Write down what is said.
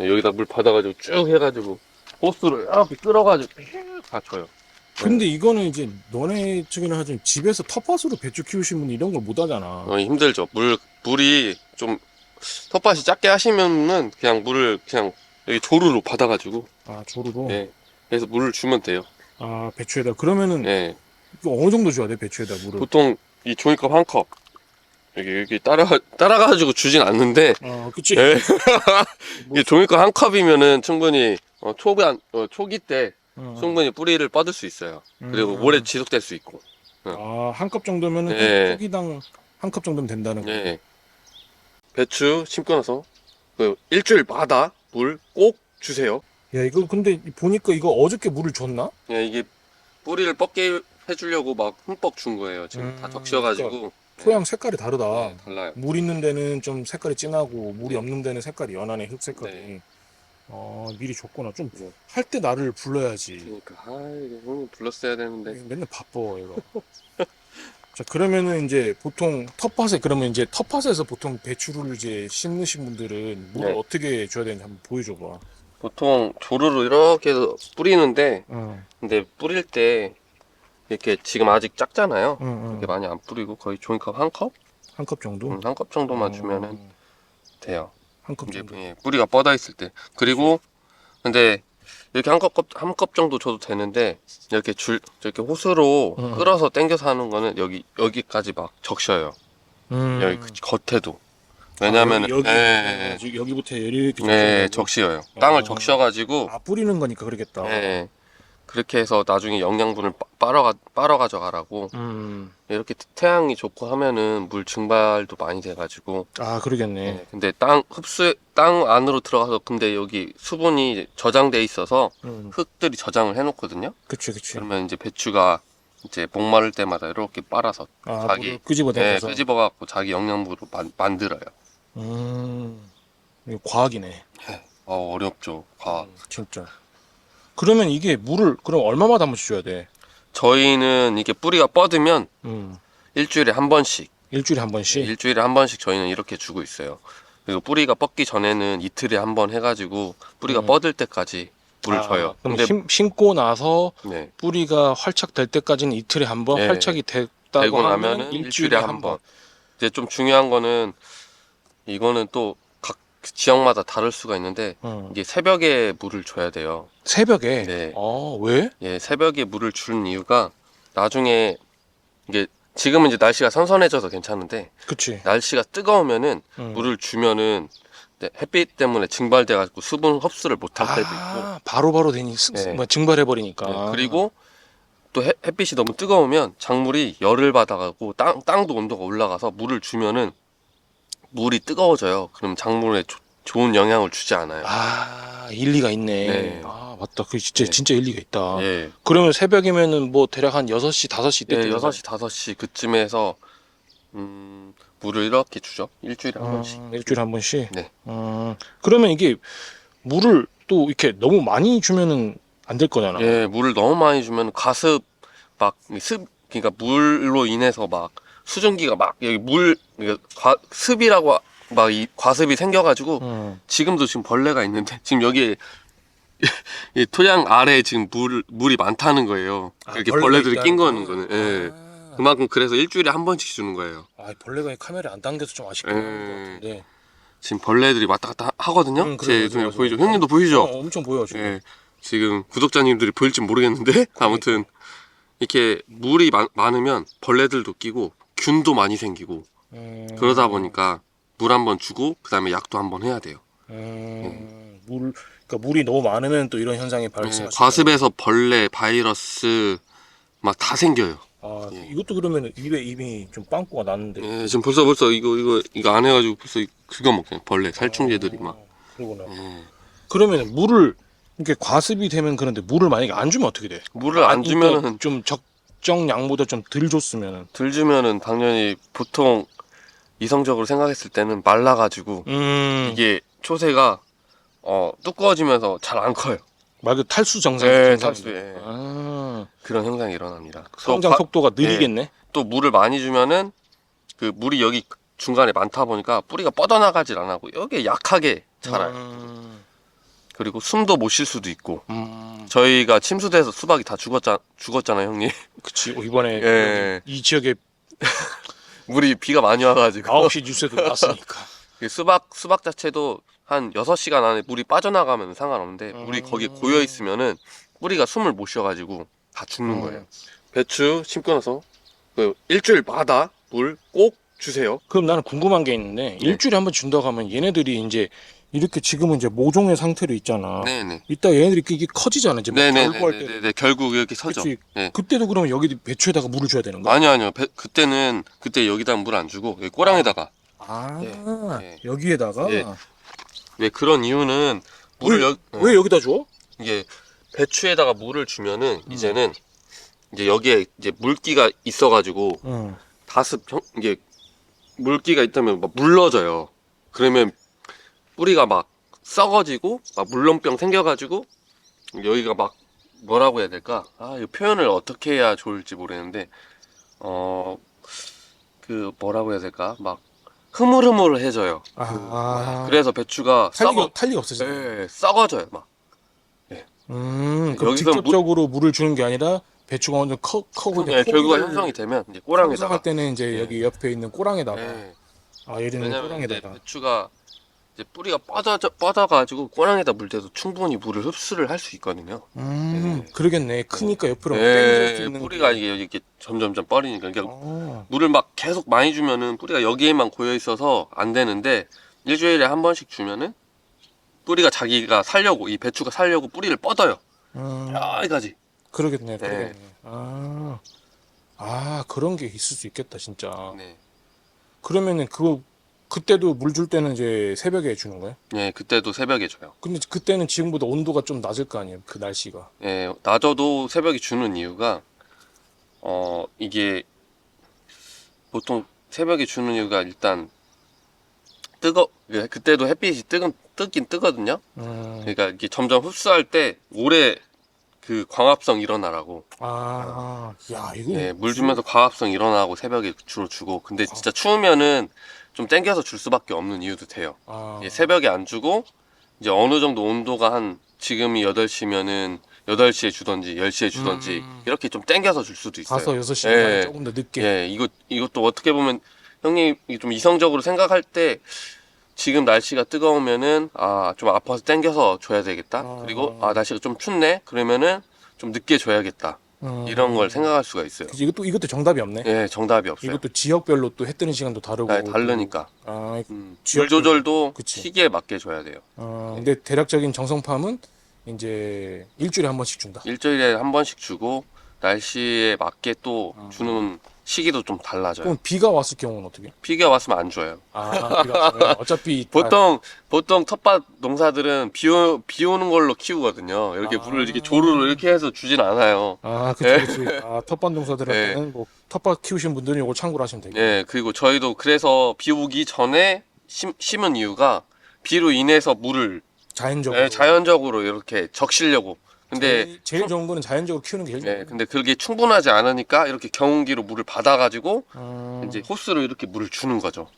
여기다 물 받아가지고 쭉 해가지고 호스로 이렇게 끌어가지고 다 줘요. 근데 이거는 이제 너네 측에는 하지만 집에서 텃밭으로 배추 키우신 분이 이런 걸 못 하잖아. 힘들죠. 물이 좀 텃밭이 작게 하시면은 그냥 물을 그냥 여기 조루로 받아가지고 아, 조르로? 예. 그래서 물을 주면 돼요. 아, 배추에다. 그러면은 예. 이거 어느 정도 줘야 돼, 배추에다 물을? 보통 이 종이컵 한 컵. 여기 따라가지고 주진 않는데. 그치. 예. 뭐, 이 종이컵 한 컵이면은 충분히 초기 때 어. 충분히 뿌리를 뻗을 수 있어요. 그리고 오래 지속될 수 있고. 아, 한 컵 정도면은 예. 초기당 한 컵 정도면 된다는 거. 예. 배추 심고 나서 그 일주일마다 물 꼭 주세요. 야, 이거 근데 보니까 이거 어저께 물을 줬나? 예, 이게 뿌리를 뻗게 해주려고 막 흠뻑 준 거예요. 지금 다 적셔가지고. 토양 색깔이 다르다. 네, 달라요. 물 있는 데는 좀 색깔이 진하고 물이 네. 없는 데는 색깔이 연하네, 흙 색깔이. 네. 미리 줬구나. 좀 네. 할 때 나를 불러야지. 그러니까 이게 형님 불렀어야 되는데. 맨날 바빠 이거. 자, 그러면은 이제 보통 텃밭에서 보통 배추를 이제 심으신 분들은 물을 네. 어떻게 줘야 되는지 한번 보여줘봐. 보통 조루로 이렇게 해서 뿌리는데, 응, 근데 뿌릴 때 이렇게 지금 아직 작잖아요. 응, 이렇게 많이 안 뿌리고 거의 종이컵 한 컵? 한 컵 정도? 한 컵 정도만 주면은 돼요. 한 컵 이제 정도. 예, 뿌리가 뻗어 있을 때. 그리고 근데 이렇게 한 컵 정도 줘도 되는데 이렇게 호스로 응. 끌어서 당겨서 하는 거는 여기까지 막 적셔요. 여기 겉에도. 왜냐면은 여기부터 이렇게 네, 적셔가지고. 적셔요. 땅을 아. 적셔가지고 뿌리는 거니까 그러겠다. 네, 그렇게 해서 나중에 영양분을 빨아 가져가라고. 이렇게 태양이 좋고 하면은 물 증발도 많이 돼가지고. 그러겠네. 네, 근데 땅 안으로 들어가서 근데 여기 수분이 저장돼 있어서 흙들이 저장을 해놓거든요. 그치. 그러면 이제 배추가 이제 목마를 때마다 이렇게 빨아서 자기 물을 끄집어내서. 끄집어갖고 자기 영양분으로 만들어요. 이거 과학이네. 어렵죠, 과학. 진짜. 그러면 이게 물을 그럼 얼마마다 한 번씩 줘야 돼? 저희는 이게 뿌리가 뻗으면 일주일에 한 번씩. 일주일에 한 번씩? 일주일에 한 번씩 저희는 이렇게 주고 있어요. 그리고 뿌리가 뻗기 전에는 이틀에 한 번 해가지고 뿌리가 뻗을 때까지 물을 줘요. 그럼 근데 심고 나서 네. 뿌리가 활착 될 때까지는 이틀에 한 번, 네. 활착이 됐다고 되고 하면 나면은 일주일에 한 번. 이제 좀 중요한 거는 이거는 또 각 지역마다 다를 수가 있는데 이게 새벽에 물을 줘야 돼요. 새벽에? 네. 왜? 예, 새벽에 물을 주는 이유가 나중에 이게 지금은 이제 날씨가 선선해져서 괜찮은데 그치. 날씨가 뜨거우면은 물을 주면은 햇빛 때문에 증발돼가지고 수분 흡수를 못할 때도 있고. 바로바로 되니, 네. 증발해버리니까. 네, 그리고 또 햇빛이 너무 뜨거우면 작물이 열을 받아가고 땅도 온도가 올라가서 물을 주면은 물이 뜨거워져요. 그럼 작물에 좋은 영향을 주지 않아요. 일리가 있네. 네. 맞다. 그 진짜, 네. 진짜 일리가 있다. 예. 그러면 새벽이면은 뭐 대략 한 6시, 5시 때. 예, 6시, 5시 그쯤에서 물을 이렇게 주죠. 일주일에 한 번씩. 일주일에 한 번씩? 네. 그러면 이게 물을 또 이렇게 너무 많이 주면은 안 될 거잖아. 예, 물을 너무 많이 주면 그러니까 물로 인해서 막 수증기가 막 여기 습이라고 막 이 과습이 생겨가지고 지금도 지금 벌레가 있는데 지금 여기 이 토양 아래에 지금 물이 많다는 거예요. 이렇게 벌레들이 낀 거는 예. 그만큼 그래서 일주일에 한 번씩 주는 거예요. 벌레가 카메라에 안 당겨서 좀 아쉽긴 한 것 같은데. 지금 벌레들이 왔다 갔다 하거든요. 그래, 제 맞아. 보이죠? 형님도 보이죠? 엄청 보여 지금. 예. 지금 구독자님들이 보일지 모르겠는데 아무튼 이렇게 물이 많으면 벌레들도 끼고 균도 많이 생기고 그러다 보니까 물 한 번 주고 그 다음에 약도 한 번 해야 돼요. 그러니까 물이 너무 많으면 또 이런 현상이 발생할 수 과습에서 벌레, 바이러스 막 다 생겨요. 이것도 그러면 입에 이미 좀 빵꾸가 났는데. 예, 지금 벌써 이거 안 해가지고 벌써 그거 먹잖아요. 벌레, 살충제들이 막. 그러구나. 그러면 물을 이렇게 과습이 되면 그런데 물을 만약에 안 주면 어떻게 돼? 물을 안 주면은 좀 적정량보다 좀 덜 줬으면은. 덜 주면은 당연히 보통 이성적으로 생각했을 때는 말라가지고 이게 초세가 두꺼워지면서 잘 안 커요. 말 그대로 탈수 증상. 네, 탈수. 그런 현상이 일어납니다. 성장 속도가 느리겠네. 또 물을 많이 주면은 그 물이 여기 중간에 많다 보니까 뿌리가 뻗어나가질 안 하고 여기에 약하게 자라요. 그리고 숨도 못 쉴 수도 있고. 저희가 침수돼서 수박이 다 죽었잖아요, 형님. 그치. 이번에 예. 이 지역에 물이 비가 많이 와가지고 9시 뉴스에도 나왔으니까. 수박 자체도 한 6시간 안에 물이 빠져나가면 상관없는데 물이 거기에 고여 있으면은 뿌리가 숨을 못 쉬어가지고 다 죽는 거예요. 배추 심고 나서 그 일주일마다 물 꼭 주세요. 그럼 나는 궁금한 게 있는데 일주일에 한 번 준다고 하면 얘네들이 이제 이렇게 지금은 이제 모종의 상태로 있잖아. 네네. 이따 얘네들이 이게 커지잖아. 이제 뭐 결구할 때. 네네네. 결국 이렇게 서죠. 그치. 네. 그때도 그러면 여기 배추에다가 물을 줘야 되는 거야? 아니요. 그때 여기다 물 안 주고 여기 꼬랑에다가. 네. 여기에다가 네. 왜 그런 이유는 왜 여기다 줘? 이게 배추에다가 물을 주면은 이제는 이제 여기에 이제 물기가 있어가지고 이게 물기가 있다면 막 물러져요. 그러면 뿌리가 막 썩어지고 막 물렁병 생겨가지고 여기가 막 뭐라고 해야 될까? 이 표현을 어떻게 해야 좋을지 모르겠는데 그 뭐라고 해야 될까? 막 흐물흐물해져요. 그래서 배추가 탄리가 없어져. 네, 썩어져요 막. 그럼 여기서 직접적으로 물을 주는 게 아니라 배추가 완전 커고 이제 결과가 형성이 되면 이제 꼬랑에다가 할 때는 이제 여기 옆에 있는 꼬랑에다가 네. 얘는 왜냐면 이제 꼬랑에다가 배추가 이제 뿌리가 뻗어가지고 꼬랑에다 물 때도 충분히 물을 흡수를 할 수 있거든요. 그러겠네. 크니까 옆으로 네, 땡길 수 있는 뿌리가 이게 이렇게 점점점 뻗으니까 그러니까 물을 막 계속 많이 주면은 뿌리가 여기에만 고여 있어서 안 되는데 일주일에 한 번씩 주면은 뿌리가 자기가 살려고 이 배추가 살려고 뿌리를 뻗어요. 여기까지. 그러겠네. 네. 그런 게 있을 수 있겠다, 진짜. 네. 그러면은 그때도 물 줄 때는 이제 새벽에 주는 거야? 네, 그때도 새벽에 줘요. 근데 그때는 지금보다 온도가 좀 낮을 거 아니에요, 그 날씨가. 네, 낮아도 새벽에 주는 이유가 이게 보통 새벽에 주는 이유가 일단 그때도 햇빛이 뜨긴 뜨거든요. 그러니까 이게 점점 흡수할 때 오래 그 광합성 일어나라고. 야, 이거. 네, 물 주면서 광합성 일어나고 새벽에 주로 주고. 근데 진짜 추우면은 좀 땡겨서 줄 수밖에 없는 이유도 돼요. 새벽에 안 주고 이제 어느 정도 온도가 한 지금이 8시면은 8시에 주던지 10시에 주던지 이렇게 좀 땡겨서 줄 수도 있어요. 5, 6시간 예. 조금 더 늦게. 예, 이것도 어떻게 보면 형님 좀 이성적으로 생각할 때 지금 날씨가 뜨거우면은 좀 아파서 땡겨서 줘야 되겠다. 그리고 날씨가 좀 춥네. 그러면은 좀 늦게 줘야겠다. 이런 걸 생각할 수가 있어요. 그치, 이것도 정답이 없네. 예, 정답이 없어요. 이것도 지역별로 또 해 뜨는 시간도 다르고. 네, 다르니까. 지역별로. 물 조절도 그치. 시기에 맞게 줘야 돼요. 근데 대략적인 정성팜은 이제 일주일에 한 번씩 준다. 일주일에 한 번씩 주고 날씨에 맞게 또 주는 시기도 좀 달라져요. 그럼 비가 왔을 경우는 어떻게? 비가 왔으면 안 줘요. 비가 왔으면 어차피 보통 텃밭 농사들은 비 오는 걸로 키우거든요. 이렇게 물을 이렇게 조루로 이렇게 해서 주진 않아요. 그치. 텃밭 농사들한테는 뭐 텃밭 키우신 분들은 이거 참고로 하시면 되겠네. 예, 그리고 저희도 그래서 비 오기 전에 심은 이유가 비로 인해서 물을 자연적으로 이렇게 적시려고. 근데 제일 좋은 거는 자연적으로 키우는 게 제일 좋아요. 근데 그게 충분하지 않으니까 이렇게 경운기로 물을 받아가지고 이제 호스로 이렇게 물을 주는 거죠.